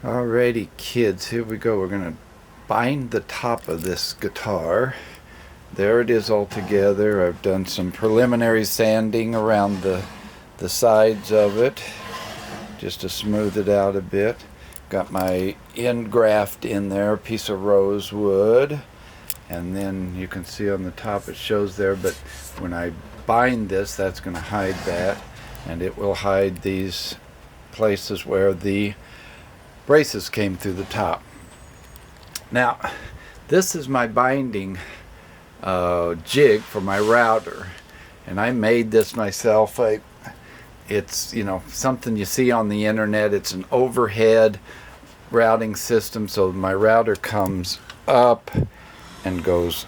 Alrighty kids, here we go. We're going to bind the top of this guitar. There it is all together. I've done some preliminary sanding around the sides of it just to smooth it out a bit. Got my end graft in there, a piece of rosewood, and then you can see on the top it shows there, but when I bind this, that's going to hide that, and it will hide these places where the braces came through the top. Now, this is my binding jig for my router, and I made this myself. It's something you see on the internet. It's an overhead routing system, so my router comes up and goes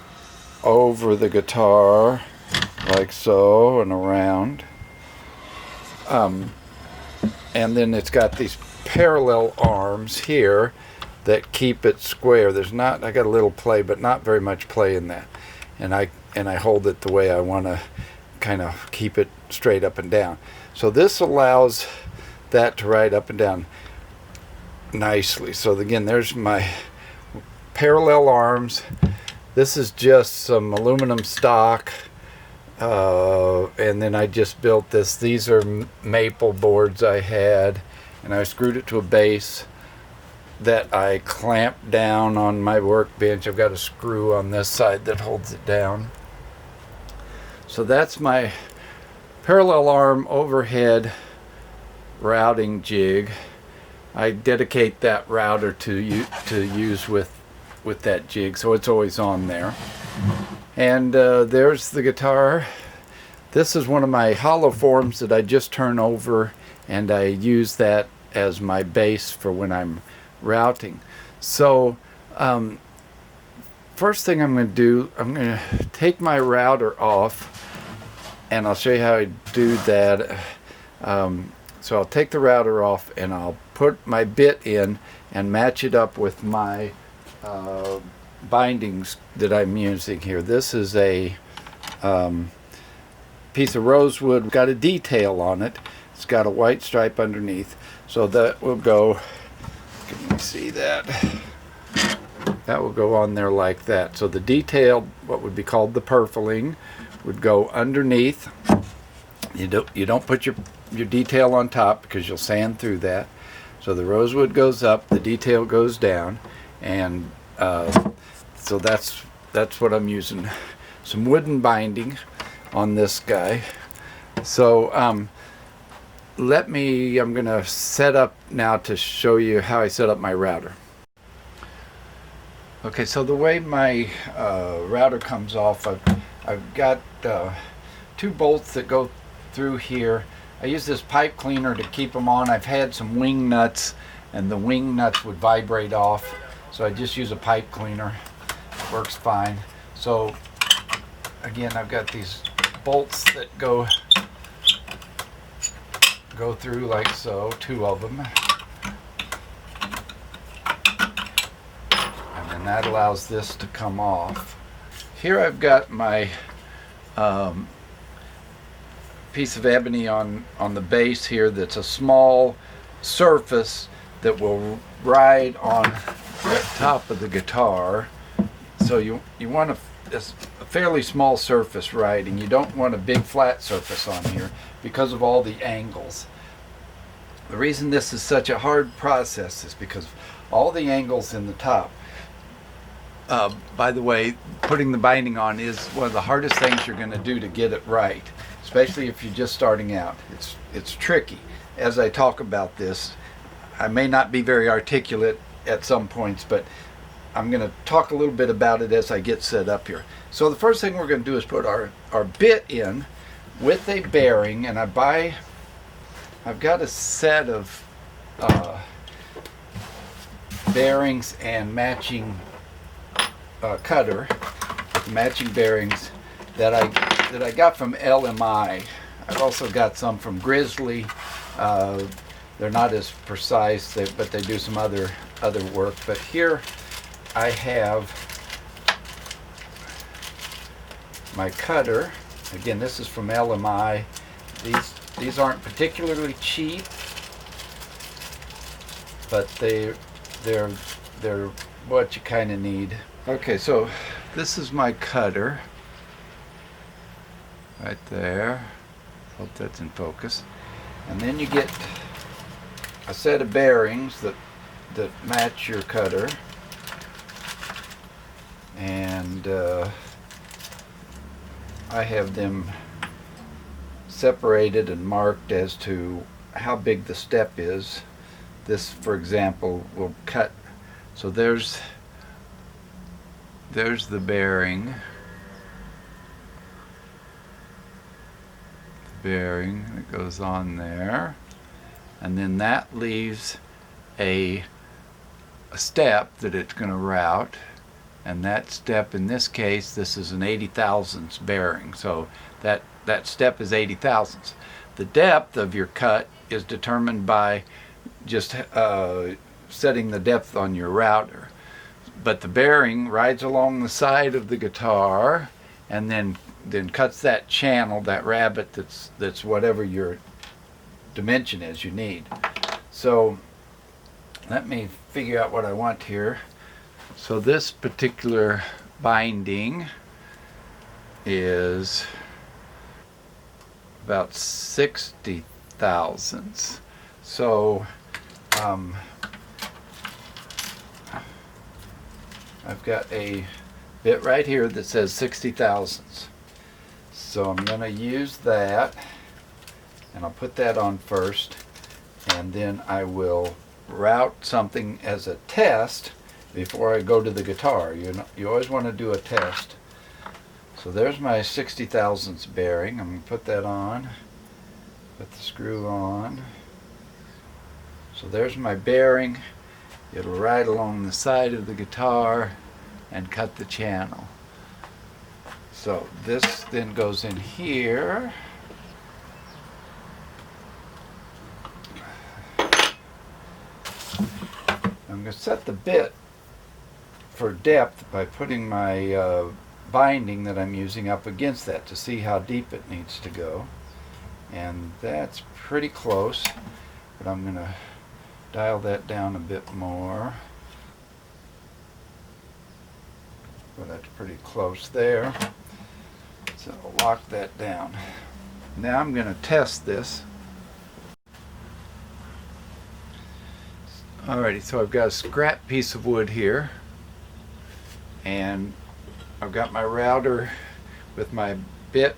over the guitar like so and around, and then it's got these parallel arms here that keep it square. I got a little play, but not very much play in that, and I hold it the way I want to kind of keep it straight up and down. So this allows that to ride up and down nicely. So again, there's my parallel arms. This is just some aluminum stock, and then I just built this. These are maple boards I had, and I screwed it to a base that I clamped down on my workbench. I've got a screw on this side that holds it down. So that's my parallel arm overhead routing jig. I dedicate that router to use with that jig, so it's always on there. And there's the guitar. This is one of my hollow forms that I just turn over, and I use that as my base for when I'm routing. So first thing I'm going to do, I'm going to take my router off, and I'll show you how I do that. So I'll take the router off and I'll put my bit in and match it up with my bindings that I'm using here. This is a piece of rosewood, got a detail on it. It's got a white stripe underneath, so that will go, can you see that? That will go on there like that. So the detail, what would be called the purfling, would go underneath. You don't put your detail on top because you'll sand through that. So the rosewood goes up, the detail goes down, and so that's what I'm using. Some wooden binding on this guy. So I'm going to set up now to show you how I set up my router. Okay, so the way my router comes off, I've got two bolts that go through here. I use this pipe cleaner to keep them on. I've had some wing nuts, and the wing nuts would vibrate off, so I just use a pipe cleaner. It works fine. So again, I've got these bolts that go through like so, two of them, and then that allows this to come off. Here I've got my piece of ebony on the base here that's a small surface that will ride on the top of the guitar. So you want a fairly small surface riding. You don't want a big flat surface on here because of all the angles. The reason this is such a hard process is because all the angles in the top. By the way, putting the binding on is one of the hardest things you're going to do to get it right, especially if you're just starting out. It's tricky. As I talk about this, I may not be very articulate at some points, but I'm going to talk a little bit about it as I get set up here. So the first thing we're going to do is put our bit in with a bearing, and I've got a set of bearings and matching cutter, matching bearings that I got from LMI. I've also got some from Grizzly. They're not as precise, but they do some other work. But here I have my cutter. Again, this is from LMI. These aren't particularly cheap. but they're what you kind of need. Okay, so this is my cutter right there. Hope that's in focus. And then you get a set of bearings that match your cutter, and I have them separated and marked as to how big the step is. This, for example, will cut. So there's the bearing. The bearing that goes on there, and then that leaves a step that it's going to route, and that step, in this case, this is an 80 thousandths bearing, so that step is 80 thousandths. The depth of your cut is determined by just setting the depth on your router, but the bearing rides along the side of the guitar and then cuts that channel, that rabbet that's whatever your dimension is you need. So let me figure out what I want here. So this particular binding is about 60 thousandths. So I've got a bit right here that says 60 thousandths. So I'm going to use that, and I'll put that on first, and then I will route something as a test before I go to the guitar. You always want to do a test. So there's my 60 thousandths bearing. I'm going to put that on, put the screw on. So there's my bearing. It'll ride along the side of the guitar and cut the channel. So this then goes in here. I'm going to set the bit for depth by putting my binding that I'm using up against that to see how deep it needs to go. And that's pretty close, but I'm going to dial that down a bit more. Well, that's pretty close there. So I'll lock that down. Now I'm going to test this. Alrighty, so I've got a scrap piece of wood here, and I've got my router with my bit,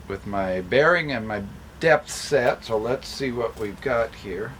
with my bearing and my depth set. So let's see what we've got here.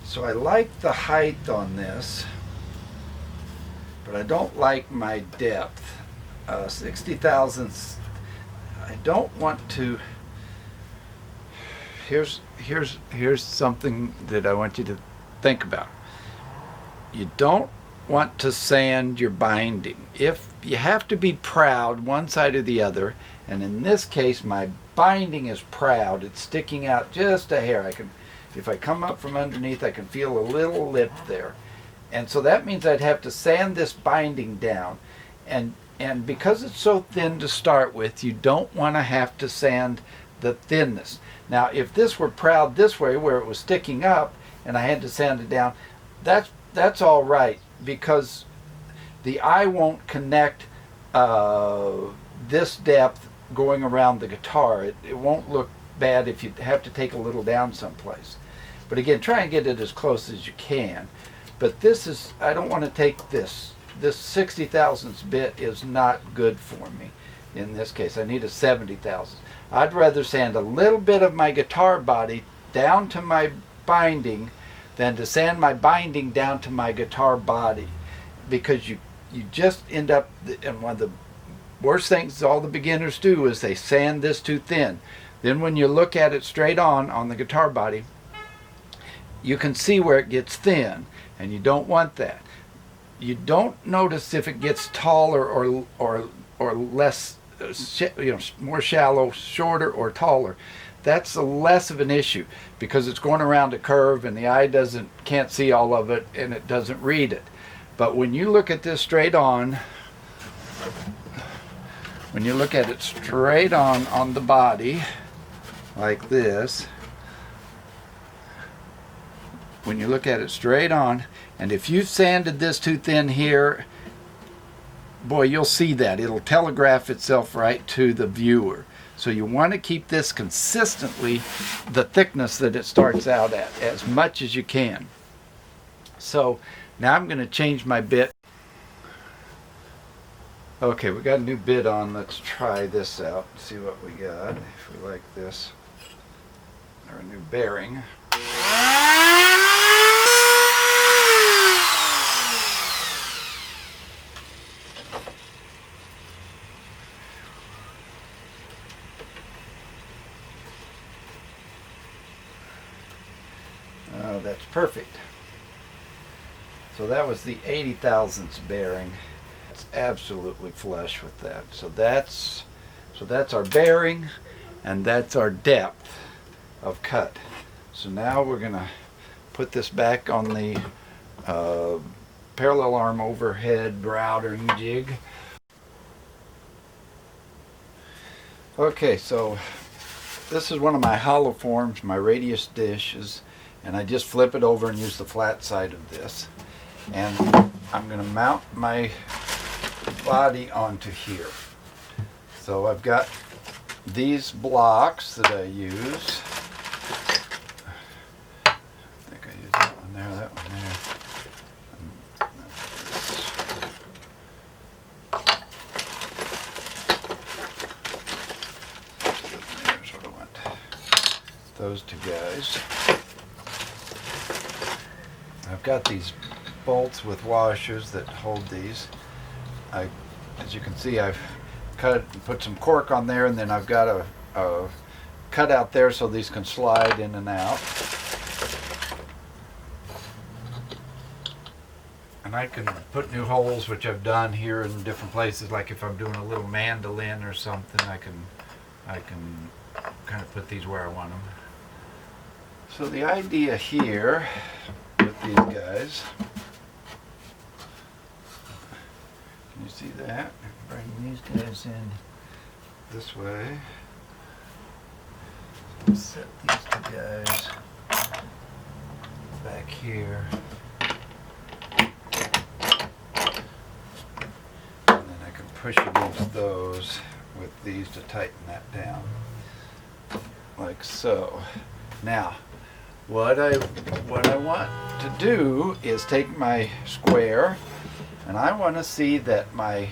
So I like the height on this, but I don't like my depth. 60 thousandths, I don't want to. Here's something that I want you to think about. You don't want to sand your binding. If you have to be proud one side or the other, and in this case my binding is proud, it's sticking out just a hair. If I come up from underneath, I can feel a little lip there. And so that means I'd have to sand this binding down. And because it's so thin to start with, you don't want to have to sand the thinness. Now, if this were proud this way, where it was sticking up, and I had to sand it down, that's all right, because the eye won't connect this depth going around the guitar. It won't look bad if you have to take a little down someplace. But again, try and get it as close as you can. But this is, I don't want to take this. This 60 thousandths bit is not good for me in this case. I need a 70 thousandths. I'd rather sand a little bit of my guitar body down to my binding than to sand my binding down to my guitar body, because you just end up, and one of the worst things all the beginners do is they sand this too thin. Then when you look at it straight on the guitar body, you can see where it gets thin, and you don't want that. You don't notice if it gets taller or less, more shallow, shorter or taller. That's less of an issue because it's going around a curve and the eye can't see all of it and it doesn't read it. But when you look at this straight on, when you look at it straight on the body, like this, when you look at it straight on, and if you've sanded this too thin here, boy, you'll see that. It'll telegraph itself right to the viewer. So you want to keep this consistently the thickness that it starts out at, as much as you can. So now I'm going to change my bit. Okay, we got a new bit on. Let's try this out, see what we got, if we like this. Or a new bearing. That's perfect. So that was the 80 thousandths bearing. It's absolutely flush with that. So that's our bearing, and that's our depth of cut. So now we're gonna put this back on the parallel arm overhead routing jig. Okay, so this is one of my hollow forms, my radius dishes, and I just flip it over and use the flat side of this. And I'm going to mount my body onto here. So I've got these blocks that I use. I think I used that one there, that one there. There's what I want. Those two guys. I've got these bolts with washers that hold these. As you can see, I've cut and put some cork on there, and then I've got a cut out there so these can slide in and out. And I can put new holes, which I've done here in different places, like if I'm doing a little mandolin or something, I can kind of put these where I want them. So the idea here with these guys, can you see that? Bring these guys in this way. So set these two guys back here. And then I can push against those with these to tighten that down. Like so. Now, what I want to do is take my square, and I want to see that my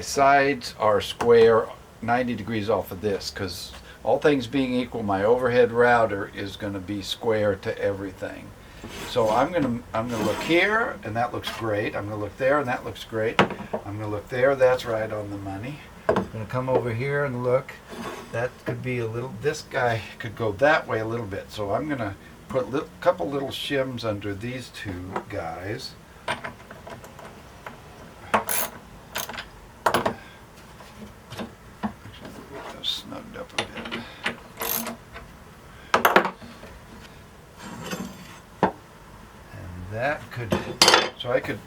sides are square 90 degrees off of this, because all things being equal, my overhead router is going to be square to everything. So I'm going to look here, and that looks great. I'm going to look there, and that looks great. I'm going to look there, that's right on the money. I'm going to come over here and look. That could be a little, this guy could go that way a little bit. So I'm going to put a couple little shims under these two guys. Actually, get those snugged up a bit. And that could, so I could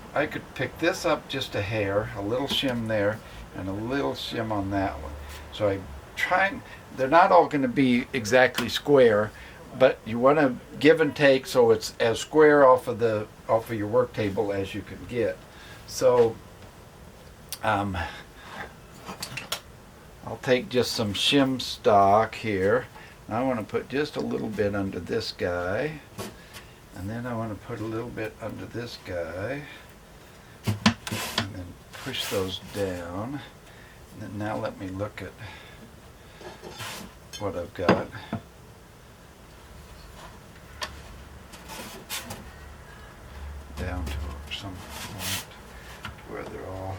pick this up just a hair, a little shim there, and a little shim on that one. So I try, they're not all going to be exactly square, but you want to give and take so it's as square off of your work table as you can get. So I'll take just some shim stock here. I want to put just a little bit under this guy, and then I want to put a little bit under this guy, and then push those down. And then now let me look at what I've got. Down to some point where they're all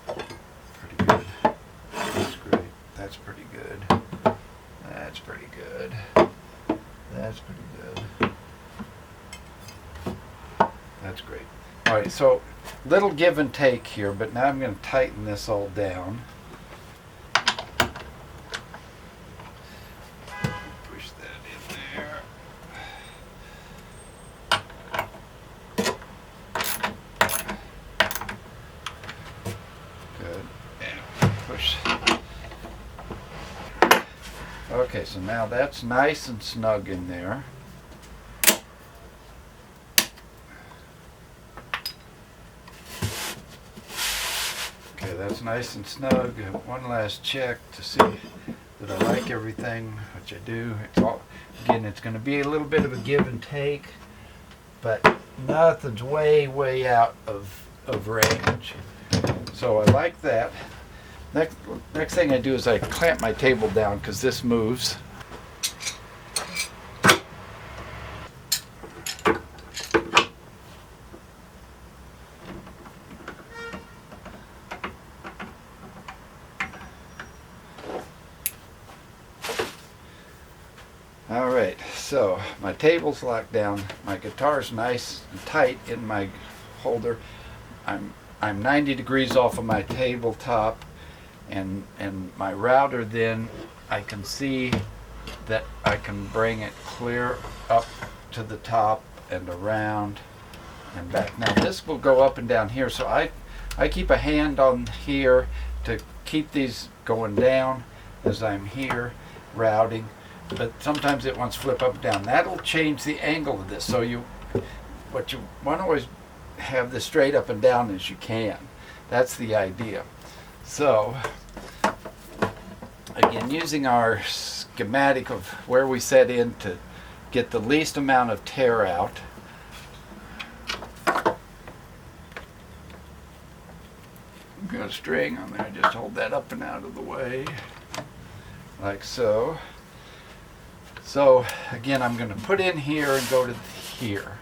pretty good. That's great. That's pretty good. That's pretty good. That's pretty good. That's great. All right, so little give and take here, but now I'm going to tighten this all down. Push that in there. Good. And push. Okay, so now that's nice and snug in there. Okay, that's nice and snug. One last check to see that I like everything, which I do. It's all, again, it's going to be a little bit of a give and take, but nothing's way out of range. So I like that. Next thing I do is I clamp my table down because this moves. All right, so my table's locked down. My guitar's nice and tight in my holder. I'm 90 degrees off of my tabletop, and my router, then I can see that I can bring it clear up to the top and around and back. Now this will go up and down here, so I keep a hand on here to keep these going down as I'm here routing, but sometimes it wants to flip up and down. That'll change the angle of this. So what you want to always have this straight up and down as you can. That's the idea. So again, using our schematic of where we set in to get the least amount of tear out. I've got a string on there, just hold that up and out of the way, like so. So again, I'm going to put in here and go to here.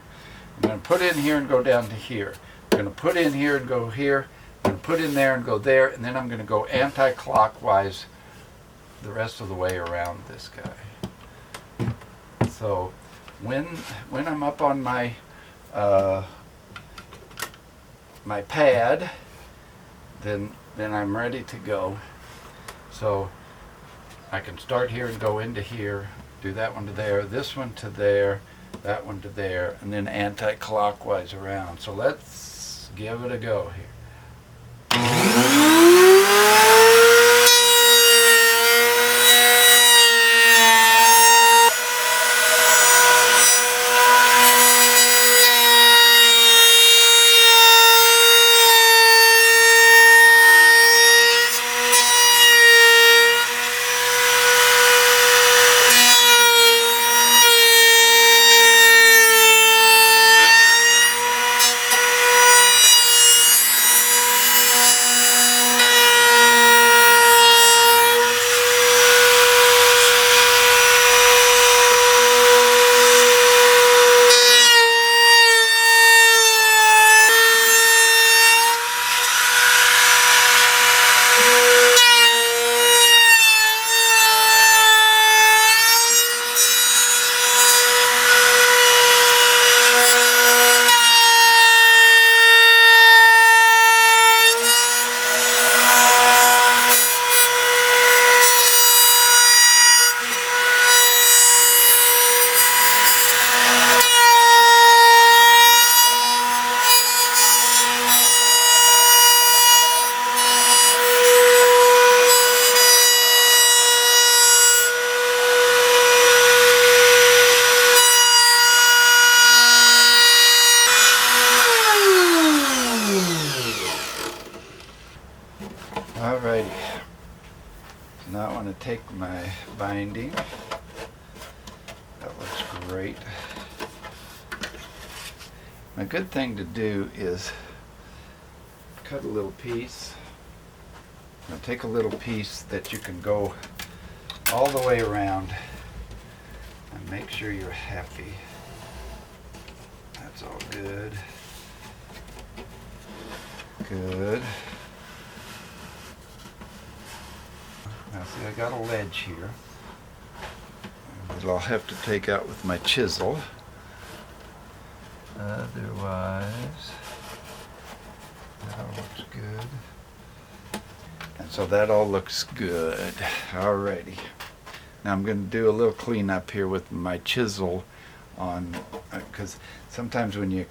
I'm going to put in here and go down to here. I'm going to put in here and go here. I'm going to put in there and go there, and then I'm going to go anti-clockwise the rest of the way around this guy. So when I'm up on my my pad, then I'm ready to go. So I can start here and go into here, do that one to there, this one to there, that one to there, and then anti-clockwise around. So let's give it a go here. Alrighty, so now I want to take my binding. That looks great. A good thing to do is cut a little piece. Now take a little piece that you can go all the way around and make sure you're happy. That's all good. Good. Now see, I got a ledge here that I'll have to take out with my chisel. Otherwise, that all looks good. And so that all looks good. Alrighty. Now I'm going to do a little cleanup here with my chisel on, because sometimes when you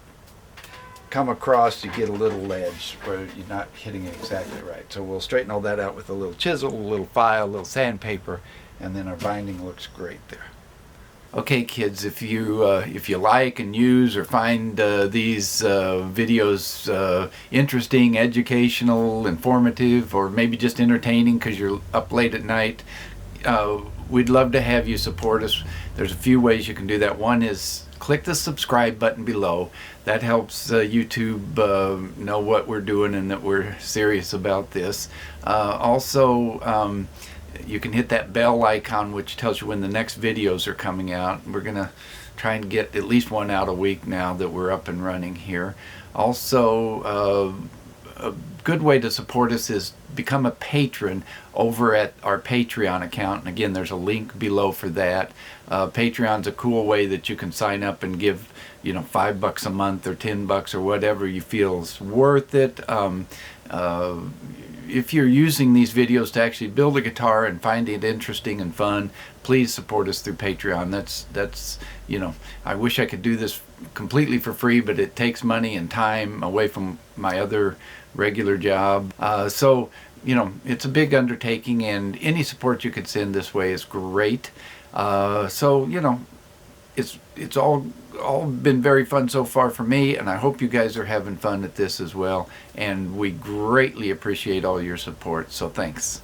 come across, you get a little ledge where you're not hitting it exactly right. So we'll straighten all that out with a little chisel, a little file, a little sandpaper, and then our binding looks great there. Okay, kids, if you like and use or find these videos interesting, educational, informative, or maybe just entertaining because you're up late at night, we'd love to have you support us. There's a few ways you can do that. One is click the subscribe button below. That helps YouTube know what we're doing and that we're serious about this. Also, you can hit that bell icon, which tells you when the next videos are coming out. We're going to try and get at least one out a week now that we're up and running here. Also, a good way to support us is become a patron over at our Patreon account. And again, there's a link below for that. Patreon's a cool way that you can sign up and give, $5 a month or $10 or whatever you feel is worth it. If you're using these videos to actually build a guitar and find it interesting and fun, please support us through Patreon. That's I wish I could do this completely for free, but it takes money and time away from my other regular job. So it's a big undertaking, and any support you could send this way is great. So it's all been very fun so far for me, and I hope you guys are having fun at this as well, and we greatly appreciate all your support, so thanks.